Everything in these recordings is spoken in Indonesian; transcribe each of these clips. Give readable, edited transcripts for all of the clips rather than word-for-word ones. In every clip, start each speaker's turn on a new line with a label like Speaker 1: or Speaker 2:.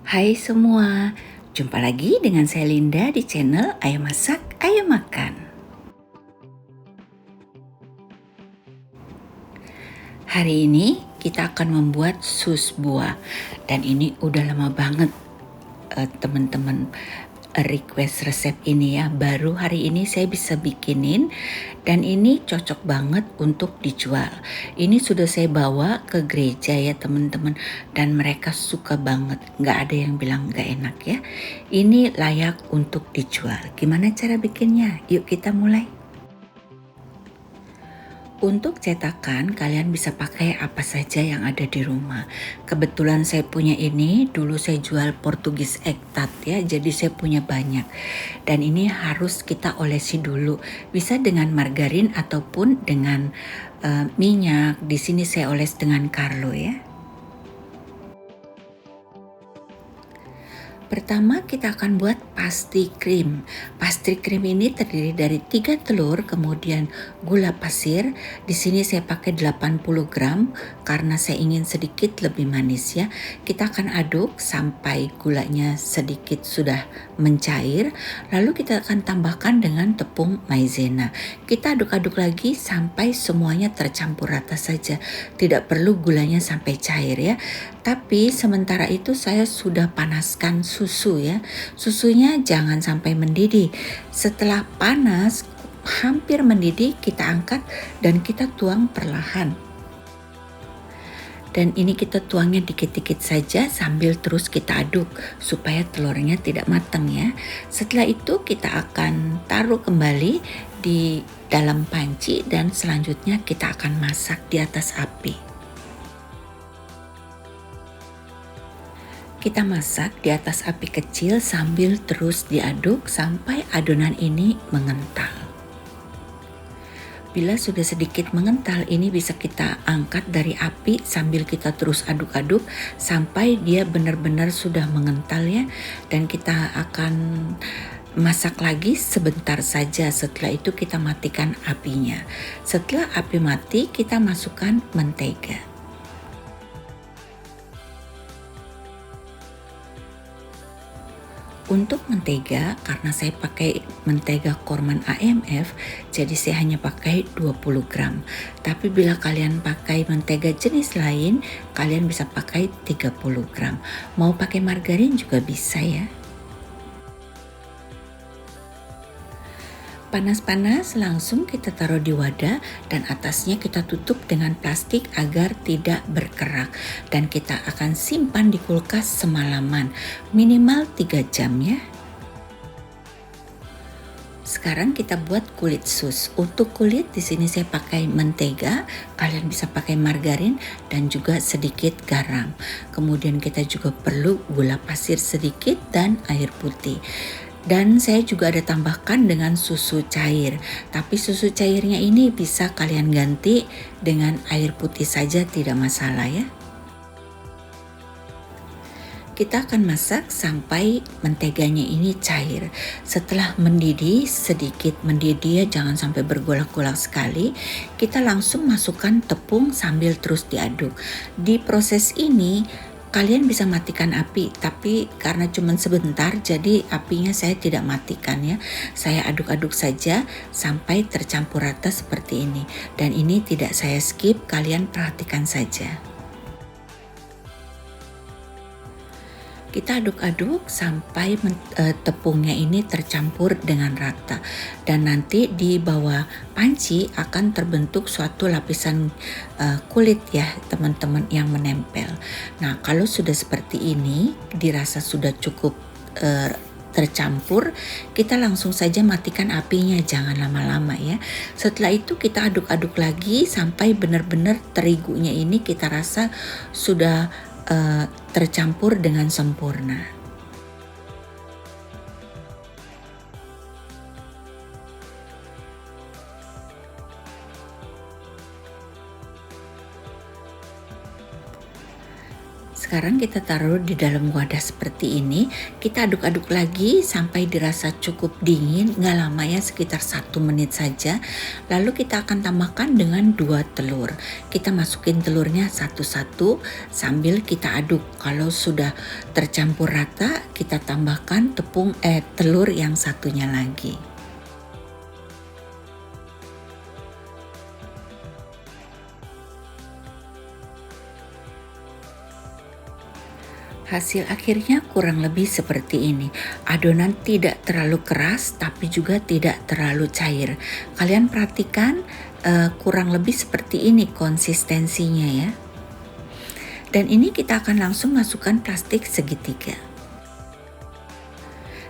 Speaker 1: Hai semua, jumpa lagi dengan saya Linda di channel Ayo Masak, Ayo Makan. Hari ini kita akan membuat sus buah dan ini udah lama banget teman-teman request resep ini ya. Baru hari ini saya bisa bikinin dan ini cocok banget untuk dijual. Ini sudah saya bawa ke gereja ya teman-teman dan mereka suka banget. Nggak ada yang bilang nggak enak ya. Ini layak untuk dijual. Gimana cara bikinnya? Yuk kita mulai. Untuk cetakan kalian bisa pakai apa saja yang ada di rumah. Kebetulan saya punya ini, dulu saya jual Portugis Ektat ya, jadi saya punya banyak. Dan ini harus kita olesi dulu. Bisa dengan margarin ataupun dengan minyak. Di sini saya oles dengan Carlo ya. Pertama kita akan buat pastry cream. Pastry cream ini terdiri dari 3 telur, kemudian gula pasir. Di sini saya pakai 80 gram karena saya ingin sedikit lebih manis ya. Kita akan aduk sampai gulanya sedikit sudah mencair. Lalu kita akan tambahkan dengan tepung maizena. Kita aduk-aduk lagi sampai semuanya tercampur rata saja. Tidak perlu gulanya sampai cair ya. Tapi sementara itu saya sudah panaskan susu ya. Susunya jangan sampai mendidih. Setelah panas hampir mendidih kita angkat dan kita tuang perlahan. Dan ini kita tuangnya dikit-dikit saja sambil terus kita aduk supaya telurnya tidak matang ya. Setelah itu kita akan taruh kembali di dalam panci dan selanjutnya kita akan masak di atas api. Kita masak di atas api kecil sambil terus diaduk sampai adonan ini mengental. Bila sudah sedikit mengental, ini bisa kita angkat dari api sambil kita terus aduk-aduk sampai dia benar-benar sudah mengental ya. Dan kita akan masak lagi sebentar saja, setelah itu kita matikan apinya. Setelah api mati, kita masukkan mentega. Untuk mentega, karena saya pakai mentega Korman AMF, jadi saya hanya pakai 20 gram. Tapi bila kalian pakai mentega jenis lain, kalian bisa pakai 30 gram. Mau pakai margarin juga bisa ya. Panas-panas langsung kita taruh di wadah dan atasnya kita tutup dengan plastik agar tidak berkerak. Dan kita akan simpan di kulkas semalaman, minimal 3 jam ya. Sekarang kita buat kulit sus. Untuk kulit di sini saya pakai mentega, kalian bisa pakai margarin dan juga sedikit garam. Kemudian kita juga perlu gula pasir sedikit dan air putih. Dan saya juga ada tambahkan dengan susu cair. Tapi susu cairnya ini bisa kalian ganti dengan air putih saja, tidak masalah ya. Kita akan masak sampai menteganya ini cair. Setelah mendidih, sedikit mendidih ya, jangan sampai bergolak-golak sekali. Kita langsung masukkan tepung sambil terus diaduk. Di proses ini kalian bisa matikan api, tapi karena cuma sebentar jadi apinya saya tidak matikan ya. Saya aduk-aduk saja sampai tercampur rata seperti ini. Dan ini tidak saya skip, kalian perhatikan saja. Kita aduk-aduk sampai tepungnya ini tercampur dengan rata. Dan nanti di bawah panci akan terbentuk suatu lapisan kulit ya teman-teman yang menempel. Nah kalau sudah seperti ini dirasa sudah cukup tercampur, kita langsung saja matikan apinya, jangan lama-lama ya. Setelah itu kita aduk-aduk lagi sampai benar-benar terigunya ini kita rasa sudah tercampur dengan sempurna. Sekarang kita taruh di dalam wadah seperti ini, kita aduk-aduk lagi sampai dirasa cukup dingin, nggak lama ya, sekitar 1 menit saja. Lalu kita akan tambahkan dengan 2 telur. Kita masukin telurnya satu-satu sambil kita aduk. Kalau sudah tercampur rata, kita tambahkan telur yang satunya lagi. Hasil akhirnya kurang lebih seperti ini. Adonan tidak terlalu keras tapi juga tidak terlalu cair. Kalian perhatikan kurang lebih seperti ini konsistensinya ya. Dan ini kita akan langsung masukkan plastik segitiga.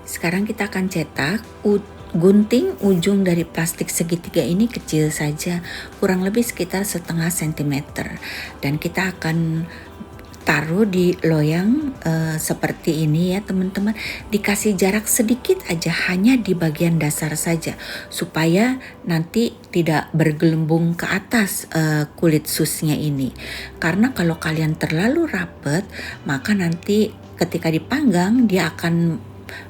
Speaker 1: Sekarang kita akan cetak. Gunting ujung dari plastik segitiga ini kecil saja, kurang lebih sekitar setengah sentimeter. Dan kita akan taruh di loyang seperti ini ya teman-teman. Dikasih jarak sedikit aja, hanya di bagian dasar saja, supaya nanti tidak bergelembung ke atas kulit susnya ini. Karena kalau kalian terlalu rapet, maka nanti ketika dipanggang dia akan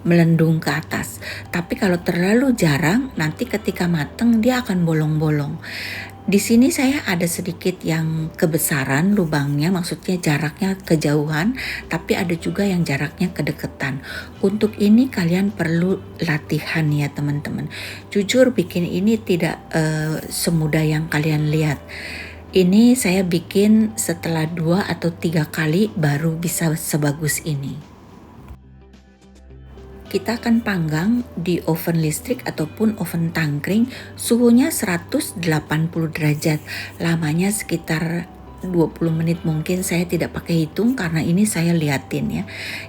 Speaker 1: melendung ke atas. Tapi kalau terlalu jarang, nanti ketika mateng dia akan bolong-bolong. Di sini saya ada sedikit yang kebesaran lubangnya, maksudnya jaraknya kejauhan, tapi ada juga yang jaraknya kedekatan. Untuk ini kalian perlu latihan ya teman-teman. Jujur bikin ini tidak semudah yang kalian lihat. Ini saya bikin setelah 2 atau 3 kali baru bisa sebagus ini. Kita akan panggang di oven listrik ataupun oven tangkring, suhunya 180 derajat, lamanya sekitar 20 menit mungkin, saya tidak pakai hitung karena ini saya liatin ya.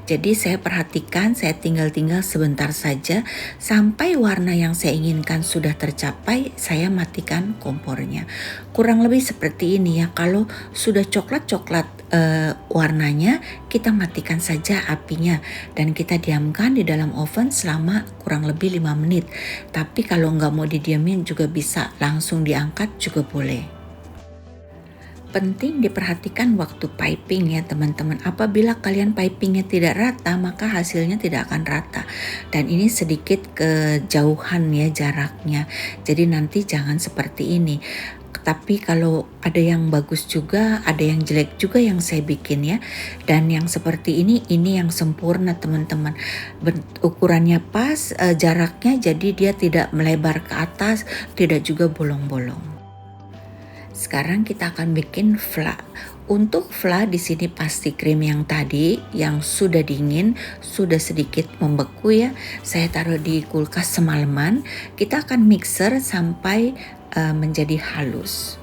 Speaker 1: Jadi saya perhatikan, saya tinggal sebentar saja sampai warna yang saya inginkan sudah tercapai, saya matikan kompornya. Kurang lebih seperti ini ya. Kalau sudah coklat-coklat warnanya, kita matikan saja apinya dan kita diamkan di dalam oven selama kurang lebih 5 menit. Tapi kalau nggak mau didiamin juga bisa, langsung diangkat juga boleh. Penting diperhatikan waktu piping ya teman-teman. Apabila kalian pipingnya tidak rata, maka hasilnya tidak akan rata. Dan ini sedikit kejauhan ya jaraknya. Jadi nanti jangan seperti ini. Tapi kalau ada yang bagus juga, ada yang jelek juga yang saya bikin ya. Dan yang seperti ini yang sempurna teman-teman. Ukurannya pas, jaraknya jadi dia tidak melebar ke atas, tidak juga bolong-bolong. Sekarang kita akan bikin fla. Untuk fla di sini pasti krim yang tadi yang sudah dingin, sudah sedikit membeku ya. Saya taruh di kulkas semalaman. Kita akan mixer sampai menjadi halus.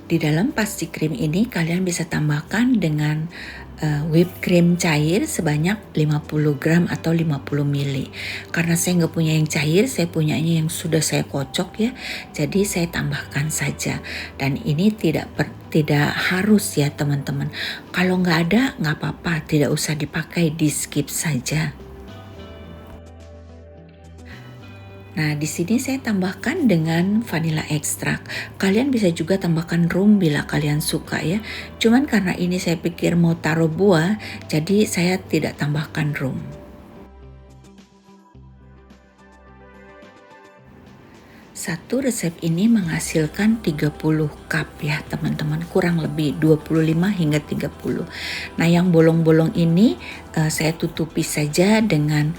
Speaker 1: Di dalam pasti krim ini kalian bisa tambahkan dengan whipped cream cair sebanyak 50 gram atau 50 ml. Karena saya nggak punya yang cair, saya punyanya yang sudah saya kocok ya. Jadi saya tambahkan saja. Dan ini tidak harus ya teman-teman. Kalau nggak ada nggak apa-apa, tidak usah dipakai, di skip saja. Nah, di sini saya tambahkan dengan vanilla extract. Kalian bisa juga tambahkan rum bila kalian suka ya. Cuman karena ini saya pikir mau taruh buah, jadi saya tidak tambahkan rum. Satu resep ini menghasilkan 30 cup ya teman-teman, kurang lebih 25 hingga 30. Nah, yang bolong-bolong ini saya tutupi saja dengan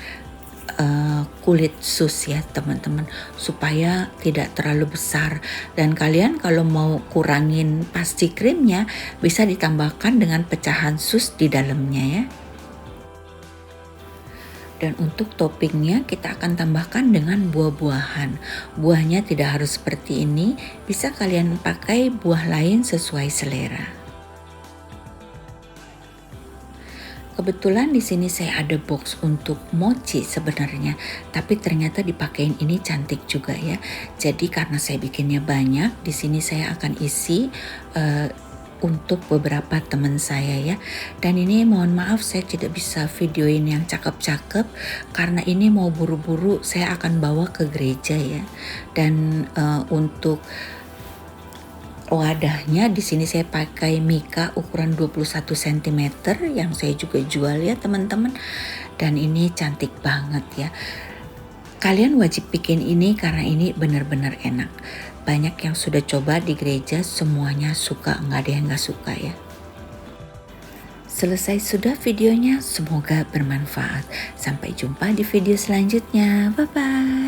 Speaker 1: kulit sus ya teman-teman, supaya tidak terlalu besar. Dan kalian kalau mau kurangin pasti krimnya, bisa ditambahkan dengan pecahan sus di dalamnya ya. Dan untuk toppingnya kita akan tambahkan dengan buah-buahan. Buahnya tidak harus seperti ini, bisa kalian pakai buah lain sesuai selera. Kebetulan di sini saya ada box untuk mochi sebenarnya, tapi ternyata dipakein ini cantik juga ya. Jadi karena saya bikinnya banyak, di sini saya akan isi untuk beberapa teman saya ya. Dan ini mohon maaf saya tidak bisa videoin yang cakep-cakep karena ini mau buru-buru, saya akan bawa ke gereja ya. Dan untuk Wadahnya di sini saya pakai Mika ukuran 21 cm yang saya juga jual ya teman-teman. Dan ini cantik banget ya. Kalian wajib bikin ini karena ini benar-benar enak. Banyak yang sudah coba di gereja, semuanya suka, nggak ada yang nggak suka ya. Selesai sudah videonya, semoga bermanfaat. Sampai jumpa di video selanjutnya. Bye-bye.